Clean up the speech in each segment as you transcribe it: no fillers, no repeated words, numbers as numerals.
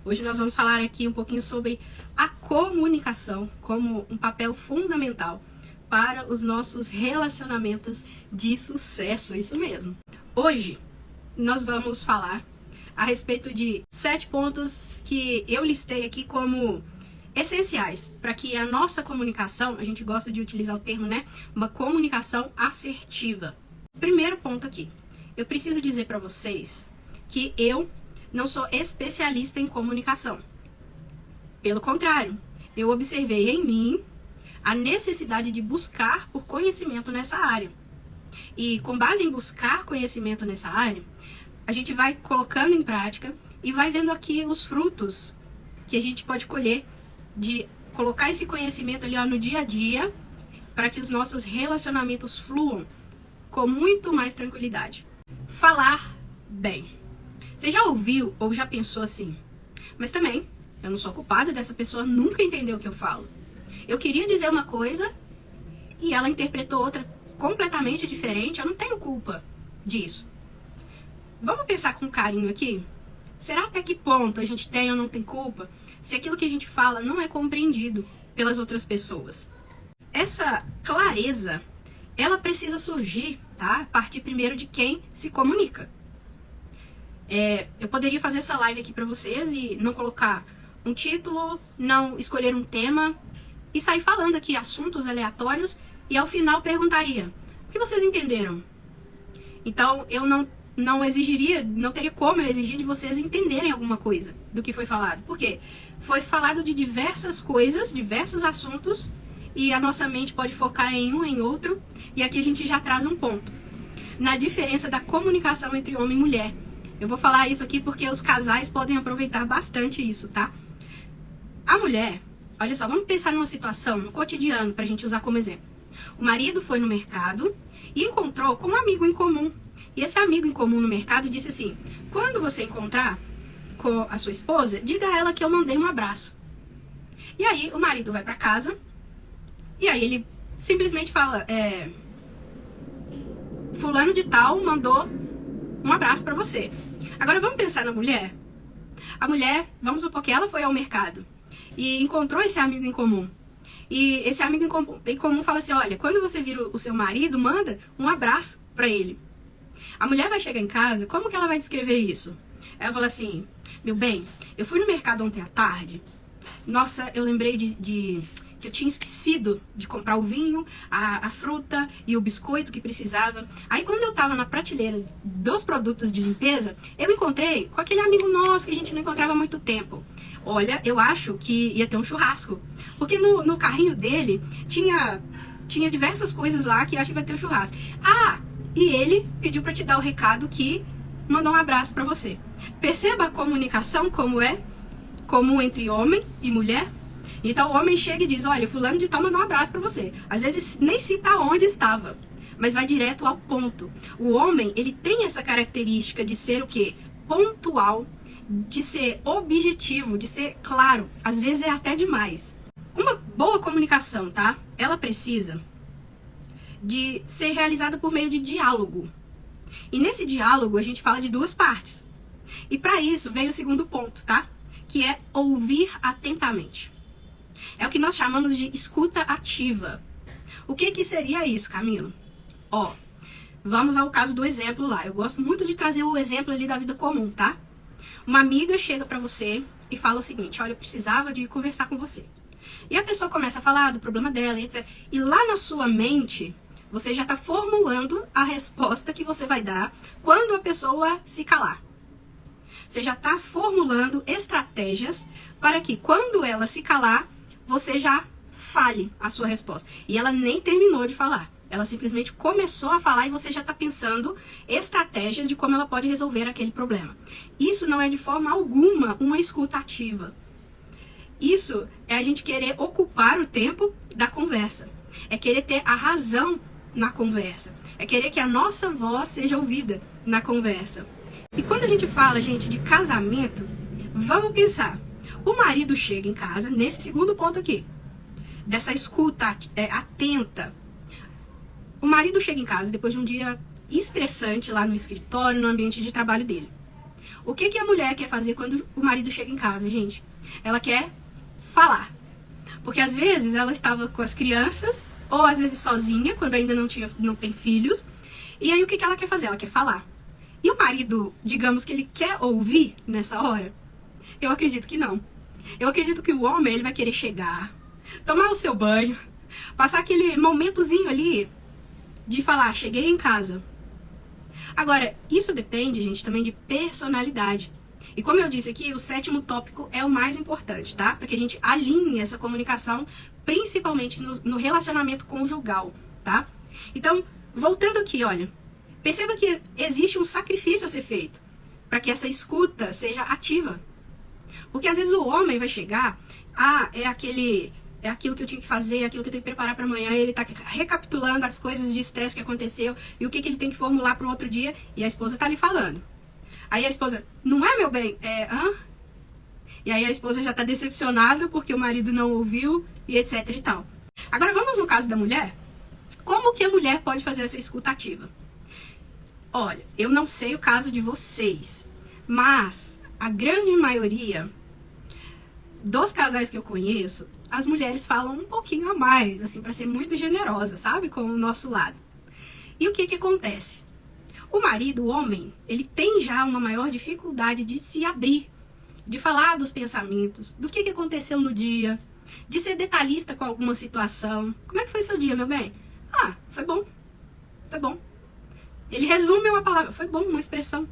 Hoje nós vamos falar aqui um pouquinho sobre a comunicação como um papel fundamental para os nossos relacionamentos de sucesso, isso mesmo. Hoje nós vamos falar a respeito de 7 pontos que eu listei aqui como essenciais para que a nossa comunicação, a gente gosta de utilizar o termo, né? Uma comunicação assertiva. Primeiro ponto aqui, eu preciso dizer para vocês que eu não sou especialista em comunicação. Pelo contrário, eu observei em mim a necessidade de buscar por conhecimento nessa área. E com base em buscar conhecimento nessa área, a gente vai colocando em prática e vai vendo aqui os frutos que a gente pode colher de colocar esse conhecimento ali no dia a dia para que os nossos relacionamentos fluam com muito mais tranquilidade. Falar bem. Você já ouviu ou já pensou assim? Mas também, eu não sou culpada dessa pessoa nunca entender o que eu falo. Eu queria dizer uma coisa e ela interpretou outra completamente diferente. Eu não tenho culpa disso. Vamos pensar com carinho aqui? Será até que ponto a gente tem ou não tem culpa se aquilo que a gente fala não é compreendido pelas outras pessoas? Essa clareza, ela precisa surgir, tá? A partir primeiro de quem se comunica. Eu poderia fazer essa live aqui pra vocês e não colocar um título, não escolher um tema e sair falando aqui assuntos aleatórios e ao final perguntaria: o que vocês entenderam? Então eu não exigiria, não teria como eu exigir de vocês entenderem alguma coisa do que foi falado. Por quê? Foi falado de diversas coisas, diversos assuntos, e a nossa mente pode focar em um, em outro, e aqui a gente já traz um ponto. Na diferença da comunicação entre homem e mulher. Eu vou falar isso aqui porque os casais podem aproveitar bastante isso, tá? A mulher, olha só, vamos pensar numa situação, no cotidiano, pra gente usar como exemplo. O marido foi no mercado e encontrou com um amigo em comum. E esse amigo em comum no mercado disse assim: quando você encontrar com a sua esposa, diga a ela que eu mandei um abraço. E aí o marido vai pra casa e aí ele simplesmente fala: fulano de tal mandou um abraço pra você. Agora vamos pensar na mulher. A mulher, vamos supor que ela foi ao mercado e encontrou esse amigo em comum. E esse amigo em comum fala assim: olha, quando você vir o seu marido, manda um abraço pra ele. A mulher vai chegar em casa, como que ela vai descrever isso? Ela fala assim: meu bem, eu fui no mercado ontem à tarde. Nossa, eu lembrei que eu tinha esquecido de comprar o vinho, a fruta e o biscoito que precisava. Aí quando eu tava na prateleira dos produtos de limpeza, eu encontrei com aquele amigo nosso que a gente não encontrava há muito tempo. Olha, eu acho que ia ter um churrasco. Porque no carrinho dele tinha diversas coisas lá que acho que vai ter um churrasco. E ele pediu pra te dar o recado que mandou um abraço pra você. Perceba a comunicação como é comum entre homem e mulher? Então o homem chega e diz: olha, fulano de tal mandou um abraço pra você. Às vezes nem cita onde estava, mas vai direto ao ponto. O homem, ele tem essa característica de ser o quê? Pontual, de ser objetivo, de ser claro. Às vezes é até demais. Uma boa comunicação, tá? Ela precisa de ser realizada por meio de diálogo. E nesse diálogo a gente fala de duas partes. E para isso vem o segundo ponto, tá? Que é ouvir atentamente. É o que nós chamamos de escuta ativa. O que seria isso, Camila? Vamos ao caso do exemplo lá. Eu gosto muito de trazer o exemplo ali da vida comum, tá? Uma amiga chega pra você e fala o seguinte: olha, eu precisava de conversar com você. E a pessoa começa a falar do problema dela, etc. E lá na sua mente, você já está formulando a resposta que você vai dar quando a pessoa se calar. Você já está formulando estratégias para que quando ela se calar, você já fale a sua resposta. E ela nem terminou de falar. Ela simplesmente começou a falar e você já está pensando estratégias de como ela pode resolver aquele problema. Isso não é de forma alguma uma escuta ativa. Isso é a gente querer ocupar o tempo da conversa. É querer ter a razão na conversa. É querer que a nossa voz seja ouvida na conversa. E quando a gente fala, gente, de casamento, vamos pensar. O marido chega em casa, nesse segundo ponto aqui, dessa escuta atenta. O marido chega em casa depois de um dia estressante lá no escritório, no ambiente de trabalho dele. O que a mulher quer fazer quando o marido chega em casa, gente? Ela quer falar. Porque às vezes ela estava com as crianças, ou às vezes sozinha, quando ainda não tem filhos. E aí o que ela quer fazer? Ela quer falar. E o marido, digamos que ele quer ouvir nessa hora? Eu acredito que não. Eu acredito que o homem, ele vai querer chegar, tomar o seu banho, passar aquele momentozinho ali de falar, cheguei em casa. Agora, isso depende, gente, também de personalidade. E como eu disse aqui, o 7º tópico é o mais importante, tá? Para que a gente alinhe essa comunicação, principalmente no relacionamento conjugal, tá? Então, voltando aqui, olha, perceba que existe um sacrifício a ser feito para que essa escuta seja ativa. Porque às vezes o homem vai chegar, é aquilo que eu tinha que fazer, é aquilo que eu tenho que preparar para amanhã, ele tá recapitulando as coisas de estresse que aconteceu e o que ele tem que formular para o outro dia, e a esposa tá ali falando. Aí a esposa, não é, meu bem? E aí a esposa já tá decepcionada porque o marido não ouviu e etc e tal. Agora vamos no caso da mulher. Como que a mulher pode fazer essa escuta ativa? Olha, eu não sei o caso de vocês, mas a grande maioria dos casais que eu conheço, as mulheres falam um pouquinho a mais, assim, para ser muito generosa, sabe? Com o nosso lado. E o que acontece? O marido, o homem, ele tem já uma maior dificuldade de se abrir, de falar dos pensamentos, do que aconteceu no dia, de ser detalhista com alguma situação. Como é que foi seu dia, meu bem? Foi bom. Foi bom. Ele resume uma palavra. Foi bom, uma expressão.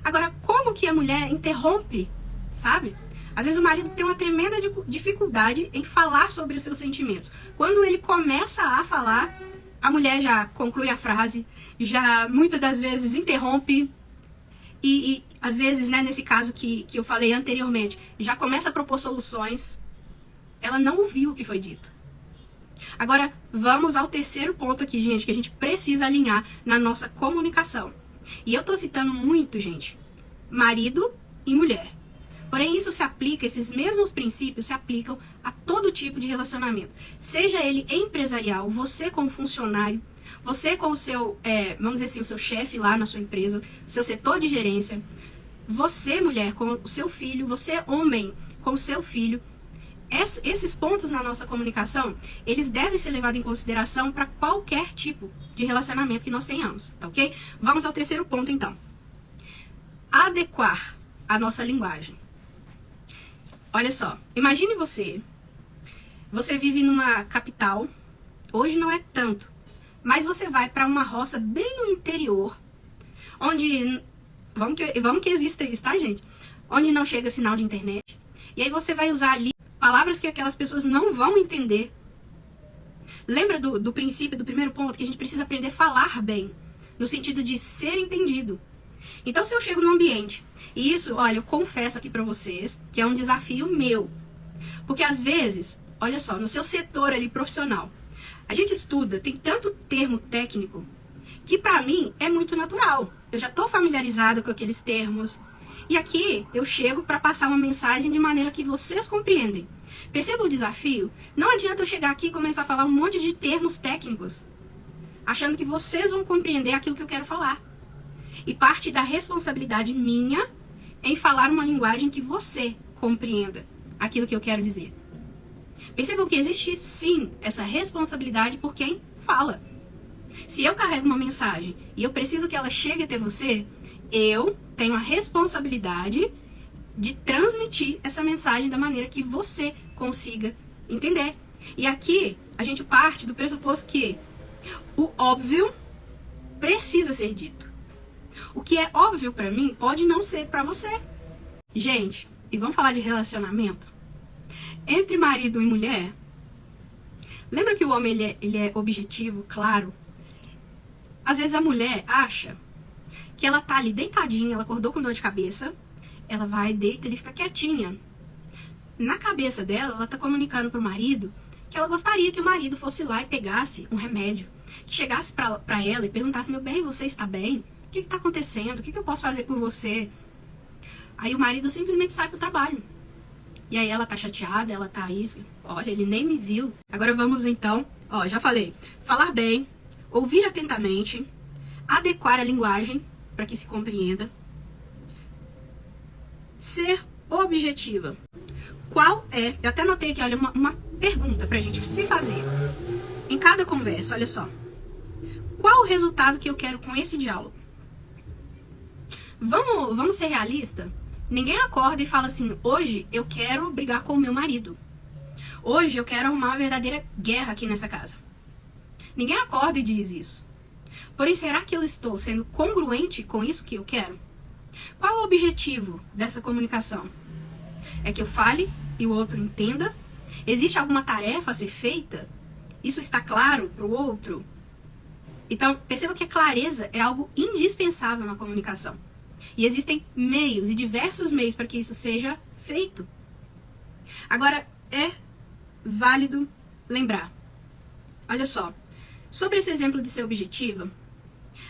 Agora, como que a mulher interrompe, sabe? Às vezes o marido tem uma tremenda dificuldade em falar sobre os seus sentimentos. Quando ele começa a falar, a mulher já conclui a frase, já muitas das vezes interrompe e às vezes, né, nesse caso que eu falei anteriormente, já começa a propor soluções. Ela não ouviu o que foi dito. Agora, vamos ao 3º ponto aqui, gente, que a gente precisa alinhar na nossa comunicação. E eu tô citando muito, gente, marido e mulher. Porém, isso se aplica, esses mesmos princípios se aplicam a todo tipo de relacionamento. Seja ele empresarial, você como funcionário, você com o seu, vamos dizer assim, o seu chefe lá na sua empresa, o seu setor de gerência, você, mulher, com o seu filho, você, homem, com o seu filho. Esses pontos na nossa comunicação, eles devem ser levados em consideração para qualquer tipo de relacionamento que nós tenhamos, tá ok? Vamos ao 3º ponto, então. Adequar a nossa linguagem. Olha só, imagine você vive numa capital, hoje não é tanto, mas você vai para uma roça bem no interior, onde, vamos que exista isso, tá, gente? Onde não chega sinal de internet, e aí você vai usar ali palavras que aquelas pessoas não vão entender. Lembra do princípio, do 1º ponto, que a gente precisa aprender a falar bem, no sentido de ser entendido. Então, se eu chego num ambiente, e isso, olha, eu confesso aqui pra vocês, que é um desafio meu. Porque às vezes, olha só, no seu setor ali profissional, a gente estuda, tem tanto termo técnico, que pra mim é muito natural. Eu já tô familiarizada com aqueles termos. E aqui eu chego para passar uma mensagem de maneira que vocês compreendem. Perceba o desafio? Não adianta eu chegar aqui e começar a falar um monte de termos técnicos, achando que vocês vão compreender aquilo que eu quero falar. E parte da responsabilidade minha em falar uma linguagem que você compreenda aquilo que eu quero dizer. Percebam que existe sim essa responsabilidade por quem fala. Se eu carrego uma mensagem e eu preciso que ela chegue até você, eu tenho a responsabilidade de transmitir essa mensagem da maneira que você consiga entender. E aqui a gente parte do pressuposto que o óbvio precisa ser dito. O que é óbvio pra mim pode não ser pra você. Gente, e vamos falar de relacionamento? Entre marido e mulher, lembra que o homem ele é objetivo, claro? Às vezes a mulher acha que ela tá ali deitadinha, ela acordou com dor de cabeça, ela vai, deita, ele fica quietinha. Na cabeça dela, ela tá comunicando pro marido que ela gostaria que o marido fosse lá e pegasse um remédio, que chegasse pra ela e perguntasse: meu bem, você está bem? O que tá acontecendo? O que eu posso fazer por você? Aí o marido simplesmente sai pro trabalho. E aí ela tá chateada, ela tá isso. Olha, ele nem me viu. Agora vamos então, já falei, falar bem, ouvir atentamente, adequar a linguagem para que se compreenda, ser objetiva. Qual é, eu até anotei aqui, olha, uma pergunta pra gente se fazer em cada conversa, olha só. Qual o resultado que eu quero com esse diálogo? Vamos ser realistas? Ninguém acorda e fala assim, hoje eu quero brigar com o meu marido. Hoje eu quero arrumar uma verdadeira guerra aqui nessa casa. Ninguém acorda e diz isso. Porém, será que eu estou sendo congruente com isso que eu quero? Qual é o objetivo dessa comunicação? É que eu fale e o outro entenda? Existe alguma tarefa a ser feita? Isso está claro para o outro? Então, perceba que a clareza é algo indispensável na comunicação. E existem meios e diversos meios para que isso seja feito. Agora, é válido lembrar. Olha só, sobre esse exemplo de ser objetiva,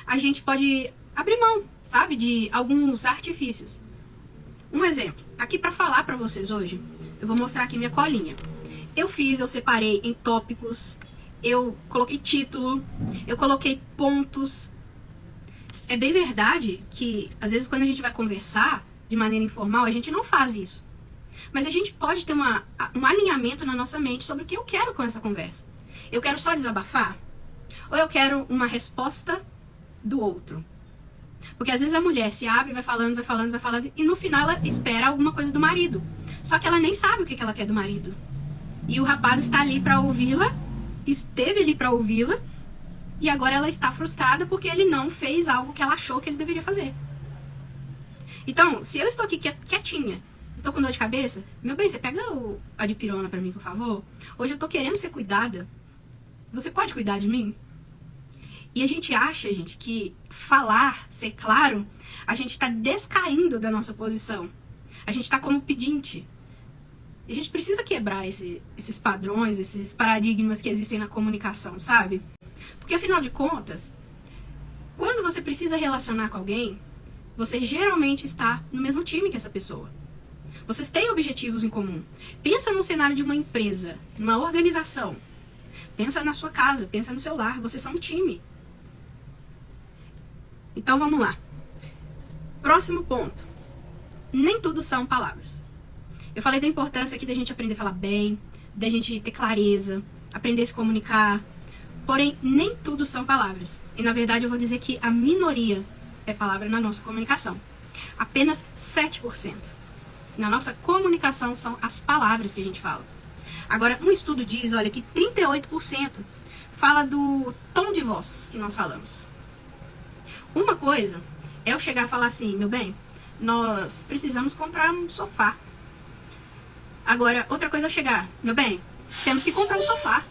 a gente pode abrir mão, sabe, de alguns artifícios. Um exemplo, aqui para falar para vocês hoje, eu vou mostrar aqui minha colinha. Eu separei em tópicos, eu coloquei título, eu coloquei pontos. É bem verdade que, às vezes, quando a gente vai conversar de maneira informal, a gente não faz isso. Mas a gente pode ter um alinhamento na nossa mente sobre o que eu quero com essa conversa. Eu quero só desabafar? Ou eu quero uma resposta do outro? Porque às vezes a mulher se abre, vai falando, e no final ela espera alguma coisa do marido. Só que ela nem sabe o que ela quer do marido. E o rapaz está ali para ouvi-la, esteve ali para ouvi-la, e agora ela está frustrada porque ele não fez algo que ela achou que ele deveria fazer. Então, se eu estou aqui quietinha, estou com dor de cabeça, meu bem, você pega a dipirona para mim, por favor? Hoje eu estou querendo ser cuidada. Você pode cuidar de mim? E a gente acha, gente, que falar, ser claro, a gente está descaindo da nossa posição. A gente está como pedinte. E a gente precisa quebrar esses padrões, esses paradigmas que existem na comunicação, sabe? Porque, afinal de contas, quando você precisa relacionar com alguém, você geralmente está no mesmo time que essa pessoa. Vocês têm objetivos em comum. Pensa num cenário de uma empresa, numa organização. Pensa na sua casa, pensa no seu lar. Vocês são um time. Então, vamos lá. Próximo ponto. Nem tudo são palavras. Eu falei da importância aqui da gente aprender a falar bem, da gente ter clareza, aprender a se comunicar. Porém, nem tudo são palavras. E, na verdade, eu vou dizer que a minoria é palavra na nossa comunicação. Apenas 7%. Na nossa comunicação são as palavras que a gente fala. Agora, um estudo diz, olha, que 38% fala do tom de voz que nós falamos. Uma coisa é eu chegar a falar assim, meu bem, nós precisamos comprar um sofá. Agora, outra coisa é eu chegar, meu bem, temos que comprar um sofá.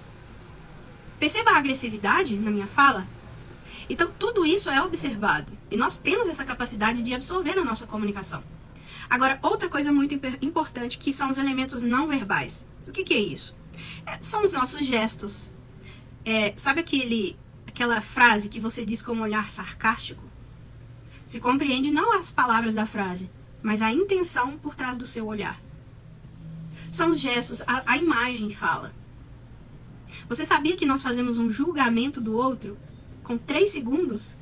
Perceba a agressividade na minha fala? Então, tudo isso é observado. E nós temos essa capacidade de absorver na nossa comunicação. Agora, outra coisa muito importante, que são os elementos não verbais. O que é isso? São os nossos gestos. Sabe aquela frase que você diz com um olhar sarcástico? Se compreende não as palavras da frase, mas a intenção por trás do seu olhar. São os gestos, a imagem fala. Você sabia que nós fazemos um julgamento do outro com 3 segundos?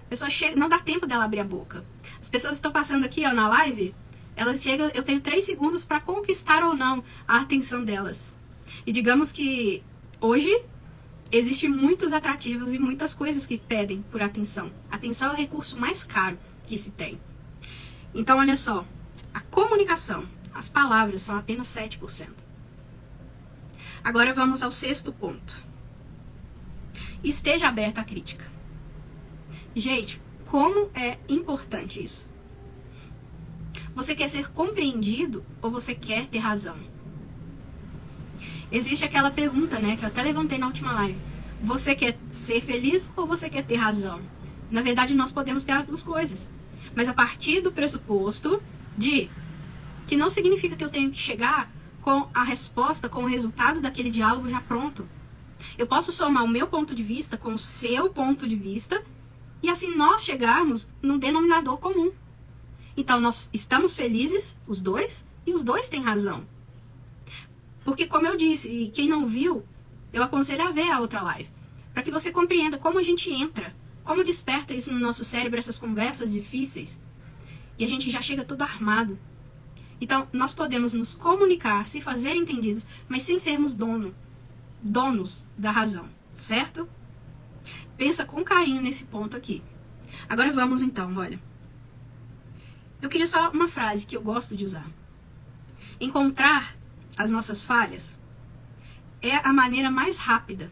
A pessoa chega, não dá tempo dela abrir a boca. As pessoas estão passando aqui, ó, na live, elas chegam, eu tenho 3 segundos para conquistar ou não a atenção delas. E digamos que hoje existem muitos atrativos e muitas coisas que pedem por atenção. Atenção é o recurso mais caro que se tem. Então, olha só, a comunicação, as palavras são apenas 7%. Agora vamos ao 6º ponto. Esteja aberto à crítica. Gente, como é importante isso? Você quer ser compreendido ou você quer ter razão? Existe aquela pergunta, né, que eu até levantei na última live. Você quer ser feliz ou você quer ter razão? Na verdade, nós podemos ter as duas coisas. Mas a partir do pressuposto de que não significa que eu tenho que chegar com a resposta, com o resultado daquele diálogo já pronto. Eu posso somar o meu ponto de vista com o seu ponto de vista e assim nós chegarmos num denominador comum. Então, nós estamos felizes, os dois, e os dois têm razão. Porque, como eu disse, e quem não viu, eu aconselho a ver a outra live, para que você compreenda como a gente entra, como desperta isso no nosso cérebro, essas conversas difíceis. e a gente já chega todo armado. Então, nós podemos nos comunicar, se fazer entendidos, mas sem sermos donos da razão, certo? Pensa com carinho nesse ponto aqui. Agora vamos então, olha. Eu queria só uma frase que eu gosto de usar. Encontrar as nossas falhas é a maneira mais rápida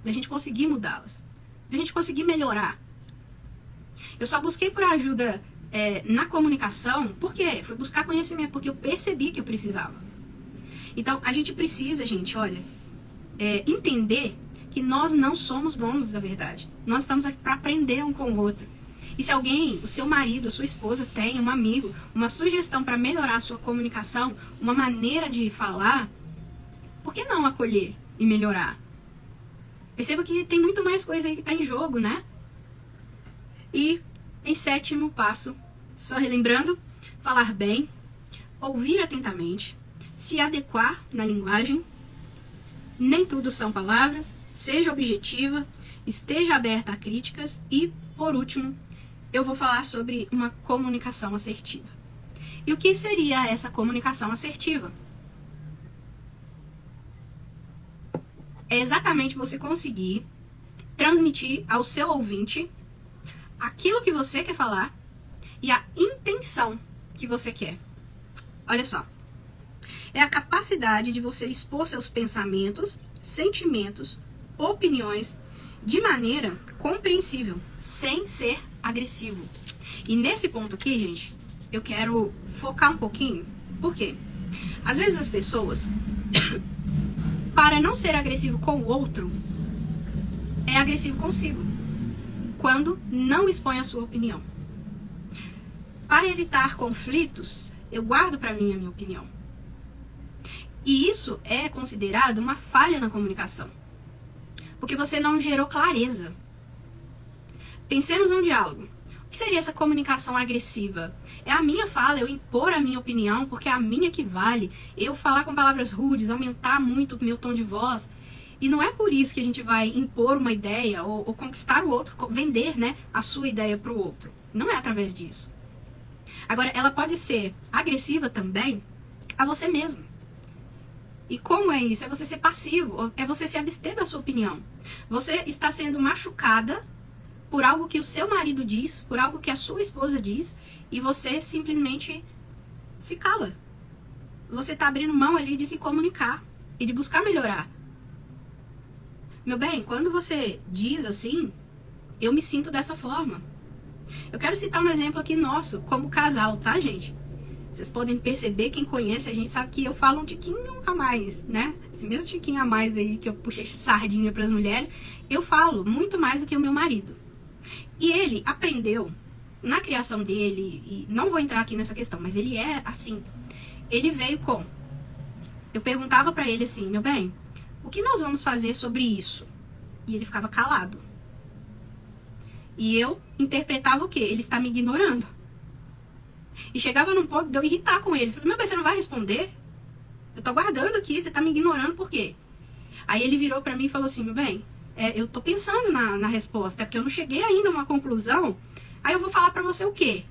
da gente conseguir mudá-las, da gente conseguir melhorar. Eu só busquei por ajuda na comunicação, por quê? Fui buscar conhecimento, porque eu percebi que eu precisava. Então, a gente precisa, gente, olha, entender que nós não somos donos da verdade. Nós estamos aqui para aprender um com o outro. E se alguém, o seu marido, a sua esposa tem um amigo, uma sugestão para melhorar a sua comunicação, uma maneira de falar, por que não acolher e melhorar? Perceba que tem muito mais coisa aí que está em jogo, né? E em sétimo passo, só relembrando, falar bem, ouvir atentamente, se adequar na linguagem, nem tudo são palavras, seja objetiva, esteja aberta a críticas e, por último, eu vou falar sobre uma comunicação assertiva. E o que seria essa comunicação assertiva? É exatamente você conseguir transmitir ao seu ouvinte aquilo que você quer falar e a intenção que você quer. Olha só. É a capacidade de você expor seus pensamentos, sentimentos, opiniões de maneira compreensível, sem ser agressivo. E nesse ponto aqui, gente, eu quero focar um pouquinho. Por quê? Às vezes as pessoas, para não ser agressivo com o outro, é agressivo consigo, quando não expõe a sua opinião. Para evitar conflitos, eu guardo para mim a minha opinião. E isso é considerado uma falha na comunicação, porque você não gerou clareza. Pensemos num diálogo. O que seria essa comunicação agressiva? É a minha fala, eu impor a minha opinião, porque é a minha que vale. Eu falar com palavras rudes, aumentar muito o meu tom de voz. E não é por isso que a gente vai impor uma ideia ou conquistar o outro, vender, né, a sua ideia para o outro. Não é através disso. Agora, ela pode ser agressiva também a você mesmo. E como é isso? É você ser passivo, é você se abster da sua opinião. Você está sendo machucada por algo que o seu marido diz, por algo que a sua esposa diz, e você simplesmente se cala. Você está abrindo mão ali de se comunicar e de buscar melhorar. Meu bem, quando você diz assim, eu me sinto dessa forma. Eu quero citar um exemplo aqui nosso, como casal, tá, gente? Vocês podem perceber, quem conhece, a gente sabe que eu falo um tiquinho a mais, né? Esse mesmo tiquinho a mais aí que eu puxei sardinha para as mulheres, eu falo muito mais do que o meu marido. E ele aprendeu, na criação dele, e não vou entrar aqui nessa questão, mas ele é assim. Ele veio com... Eu perguntava para ele assim, meu bem, o que nós vamos fazer sobre isso? E ele ficava calado. E eu interpretava o quê? Ele está me ignorando. E chegava num ponto de eu irritar com ele. Falei, meu bem, você não vai responder? Eu tô aguardando aqui, você tá me ignorando por quê? Aí ele virou pra mim e falou assim, meu bem, eu tô pensando na resposta, é porque eu não cheguei ainda a uma conclusão. Aí eu vou falar pra você o quê?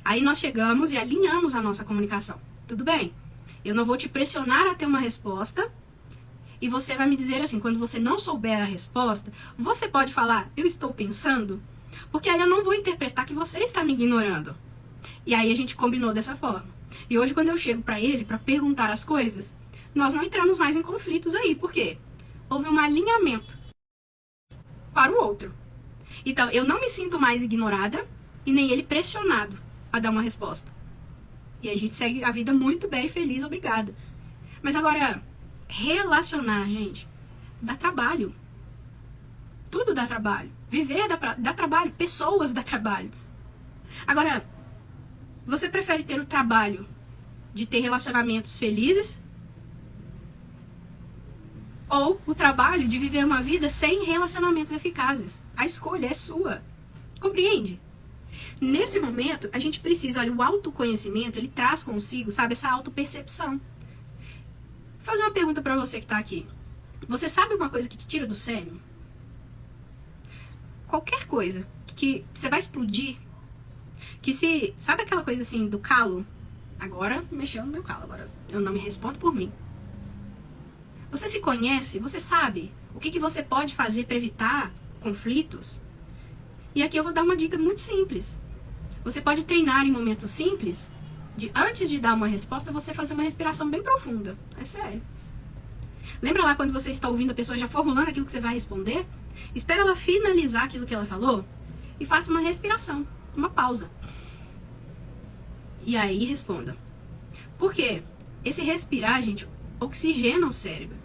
Aí nós chegamos e alinhamos a nossa comunicação. Tudo bem, eu não vou te pressionar a ter uma resposta. E você vai me dizer assim, quando você não souber a resposta, você pode falar, eu estou pensando, porque aí eu não vou interpretar que você está me ignorando. E aí a gente combinou dessa forma. E hoje quando eu chego pra ele, pra perguntar as coisas, nós não entramos mais em conflitos aí. Por quê? Houve um alinhamento para o outro. Então, eu não me sinto mais ignorada e nem ele pressionado a dar uma resposta. E a gente segue a vida muito bem, feliz, obrigada. Mas agora, relacionar, gente, dá trabalho. Tudo dá trabalho. Viver dá trabalho. Pessoas dá trabalho. Agora, você prefere ter o trabalho de ter relacionamentos felizes? Ou o trabalho de viver uma vida sem relacionamentos eficazes? A escolha é sua. Compreende? Nesse momento, a gente precisa, olha, o autoconhecimento, ele traz consigo, sabe, essa autopercepção. Vou fazer uma pergunta pra você que tá aqui. Você sabe uma coisa que te tira do sério? Qualquer coisa que você vai explodir, Que se... Sabe aquela coisa assim do calo? Agora mexeu no meu calo, agora eu não me respondo por mim. Você se conhece, você sabe o que você pode fazer para evitar conflitos. E aqui eu vou dar uma dica muito simples. Você pode treinar em momentos simples, antes de dar uma resposta, você fazer uma respiração bem profunda. É sério. Lembra lá quando você está ouvindo a pessoa já formulando aquilo que você vai responder? Espera ela finalizar aquilo que ela falou e faça uma respiração, uma pausa. E aí responda. Por quê? Esse respirar, gente, oxigena o cérebro.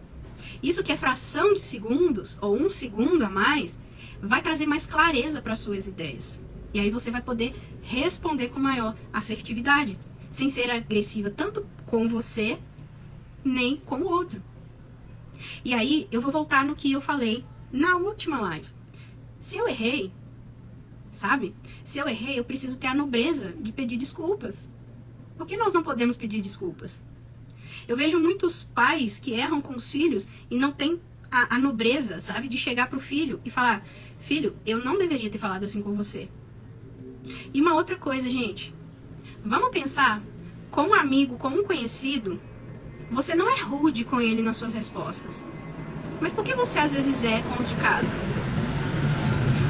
Isso que é fração de segundos, ou 1 segundo a mais, vai trazer mais clareza para as suas ideias. E aí você vai poder responder com maior assertividade, sem ser agressiva tanto com você, nem com o outro. E aí eu vou voltar no que eu falei na última live. Se eu errei, sabe? Se eu errei, eu preciso ter a nobreza de pedir desculpas. Por que nós não podemos pedir desculpas? Eu vejo muitos pais que erram com os filhos e não têm a nobreza, sabe? De chegar pro filho e falar: filho, eu não deveria ter falado assim com você. E uma outra coisa, gente. Vamos pensar, com um amigo, com um conhecido, você não é rude com ele nas suas respostas. Mas por que você às vezes é com os de casa?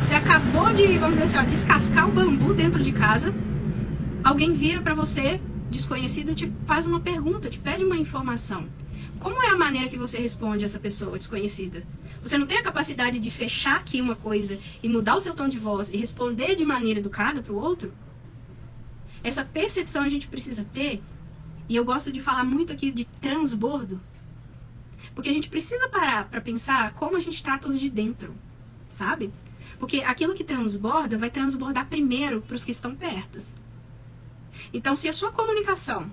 Você acabou de, vamos dizer assim, descascar o bambu dentro de casa. Alguém vira pra você, desconhecido, te faz uma pergunta, te pede uma informação. Como é a maneira que você responde a essa pessoa desconhecida? Você não tem a capacidade de fechar aqui uma coisa e mudar o seu tom de voz e responder de maneira educada pro outro? Essa percepção a gente precisa ter. E eu gosto de falar muito aqui de transbordo. Porque a gente precisa parar para pensar como a gente trata os de dentro, sabe? Porque aquilo que transborda vai transbordar primeiro para os que estão perto. Então, se a sua comunicação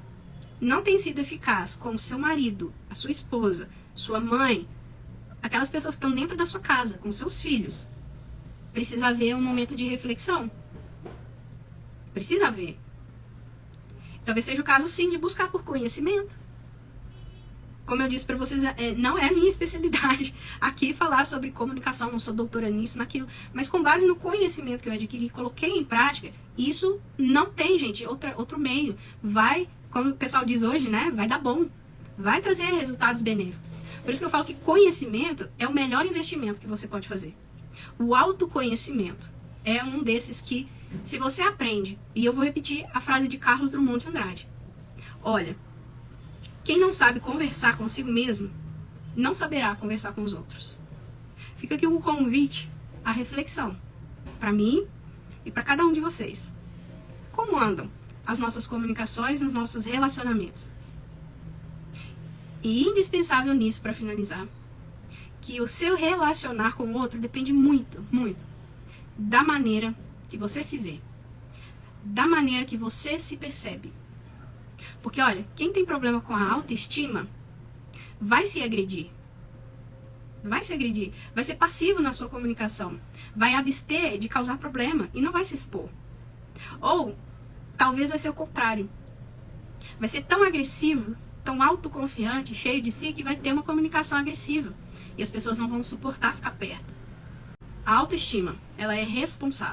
não tem sido eficaz com o seu marido, a sua esposa, sua mãe, aquelas pessoas que estão dentro da sua casa, com seus filhos, precisa haver um momento de reflexão. Precisa haver. Talvez seja o caso, sim, de buscar por conhecimento. Como eu disse para vocês, não é a minha especialidade aqui falar sobre comunicação, não sou doutora nisso, naquilo, mas com base no conhecimento que eu adquiri e coloquei em prática, isso não tem, gente, outro meio. Vai, como o pessoal diz hoje, né, vai dar bom, vai trazer resultados benéficos. Por isso que eu falo que conhecimento é o melhor investimento que você pode fazer. O autoconhecimento é um desses que, se você aprende, e eu vou repetir a frase de Carlos Drummond de Andrade: olha, quem não sabe conversar consigo mesmo, não saberá conversar com os outros. Fica aqui um convite à reflexão, para mim e para cada um de vocês. Como andam as nossas comunicações nos nossos relacionamentos? E indispensável nisso, para finalizar, que o seu relacionar com o outro depende muito, muito da maneira que você se vê, da maneira que você se percebe. Porque, olha, quem tem problema com a autoestima vai se agredir. Vai se agredir. Vai ser passivo na sua comunicação. Vai abster de causar problema e não vai se expor. Ou, talvez vai ser o contrário. Vai ser tão agressivo, tão autoconfiante, cheio de si, que vai ter uma comunicação agressiva. E as pessoas não vão suportar ficar perto. A autoestima, ela é responsável.